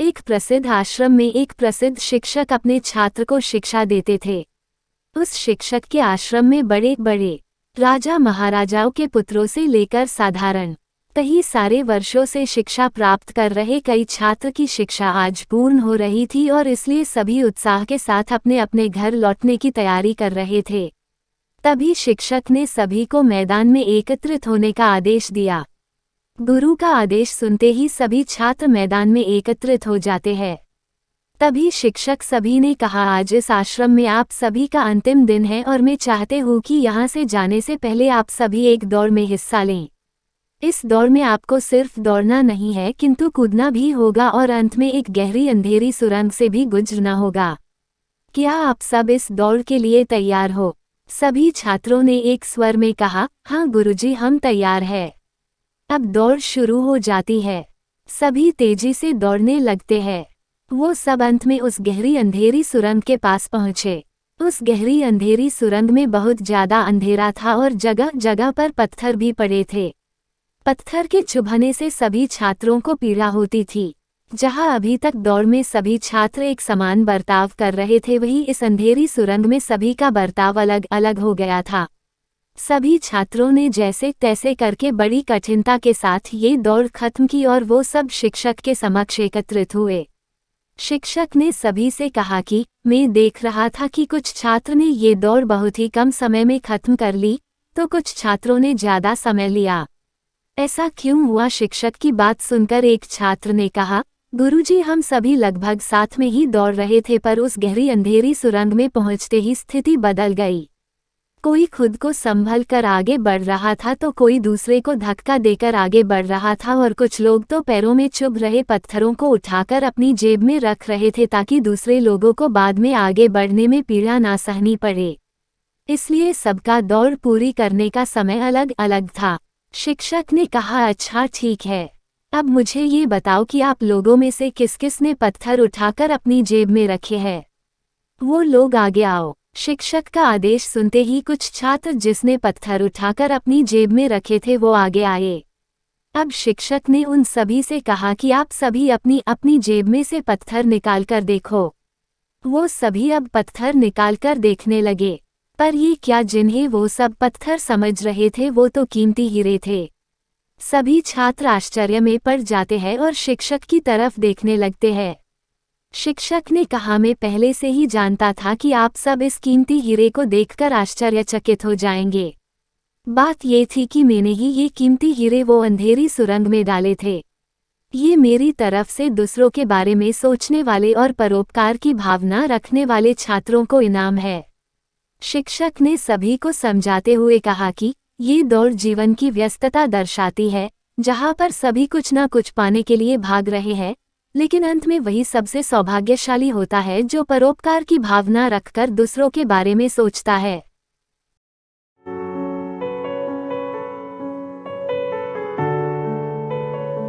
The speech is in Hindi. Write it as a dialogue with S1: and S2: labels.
S1: एक प्रसिद्ध आश्रम में एक प्रसिद्ध शिक्षक अपने छात्र को शिक्षा देते थे। उस शिक्षक के आश्रम में बड़े बड़े राजा महाराजाओं के पुत्रों से लेकर साधारण कई सारे वर्षों से शिक्षा प्राप्त कर रहे कई छात्र की शिक्षा आज पूर्ण हो रही थी और इसलिए सभी उत्साह के साथ अपने अपने घर लौटने की तैयारी कर रहे थे। तभी शिक्षक ने सभी को मैदान में एकत्रित होने का आदेश दिया। गुरु का आदेश सुनते ही सभी छात्र मैदान में एकत्रित हो जाते हैं। तभी शिक्षक सभी ने कहा, आज इस आश्रम में आप सभी का अंतिम दिन है और मैं चाहते हूँ कि यहाँ से जाने से पहले आप सभी एक दौड़ में हिस्सा लें। इस दौड़ में आपको सिर्फ दौड़ना नहीं है किंतु कूदना भी होगा और अंत में एक गहरी अंधेरी सुरंग से भी गुजरना होगा। क्या आप सब इस दौड़ के लिए तैयार हो? सभी छात्रों ने एक स्वर में कहा, हाँ गुरुजी, हम तैयार हैं। अब दौड़ शुरू हो जाती है। सभी तेजी से दौड़ने लगते हैं। वो सब अंत में उस गहरी अंधेरी सुरंग के पास पहुंचे। उस गहरी अंधेरी सुरंग में बहुत ज्यादा अंधेरा था और जगह जगह पर पत्थर भी पड़े थे। पत्थर के चुभने से सभी छात्रों को पीड़ा होती थी। जहां अभी तक दौड़ में सभी छात्र एक समान बर्ताव कर रहे थे, वहीं इस अंधेरी सुरंग में सभी का बर्ताव अलग अलग हो गया था। सभी छात्रों ने जैसे तैसे करके बड़ी कठिनता के साथ ये दौड़ खत्म की और वो सब शिक्षक के समक्ष एकत्रित हुए। शिक्षक ने सभी से कहा कि मैं देख रहा था कि कुछ छात्र ने ये दौड़ बहुत ही कम समय में खत्म कर ली, तो कुछ छात्रों ने ज्यादा समय लिया। ऐसा क्यों हुआ? शिक्षक की बात सुनकर एक छात्र ने कहा, गुरुजी, हम सभी लगभग साथ में ही दौड़ रहे थे, पर उस गहरी अंधेरी सुरंग में पहुंचते ही स्थिति बदल गई। कोई खुद को संभल कर आगे बढ़ रहा था तो कोई दूसरे को धक्का देकर आगे बढ़ रहा था और कुछ लोग तो पैरों में चुभ रहे पत्थरों को उठाकर अपनी जेब में रख रहे थे ताकि दूसरे लोगों को बाद में आगे बढ़ने में पीड़ा ना सहनी पड़े। इसलिए सबका दौड़ पूरी करने का समय अलग अलग था। शिक्षक ने कहा, अच्छा ठीक है, अब मुझे ये बताओ कि आप लोगों में से किस किस ने पत्थर उठाकर अपनी जेब में रखे हैं? वो लोग आगे आओ। शिक्षक का आदेश सुनते ही कुछ छात्र जिसने पत्थर उठाकर अपनी जेब में रखे थे वो आगे आए। अब शिक्षक ने उन सभी से कहा कि आप सभी अपनी अपनी जेब में से पत्थर निकालकर देखो। वो सभी अब पत्थर निकालकर देखने लगे, पर ये क्या, जिन्हें वो सब पत्थर समझ रहे थे वो तो कीमती हीरे थे। सभी छात्र आश्चर्य में पड़ जाते हैं और शिक्षक की तरफ देखने लगते हैं। शिक्षक ने कहा, मैं पहले से ही जानता था कि आप सब इस कीमती हीरे को देखकर आश्चर्यचकित हो जाएंगे। बात ये थी कि मैंने ही ये कीमती हीरे वो अंधेरी सुरंग में डाले थे। ये मेरी तरफ से दूसरों के बारे में सोचने वाले और परोपकार की भावना रखने वाले छात्रों को इनाम है। शिक्षक ने सभी को समझाते हुए कहा कि ये दौड़ जीवन की व्यस्तता दर्शाती है, जहाँ पर सभी कुछ न कुछ पाने के लिए भाग रहे हैं, लेकिन अंत में वही सबसे सौभाग्यशाली होता है जो परोपकार की भावना रखकर दूसरों के बारे में सोचता है।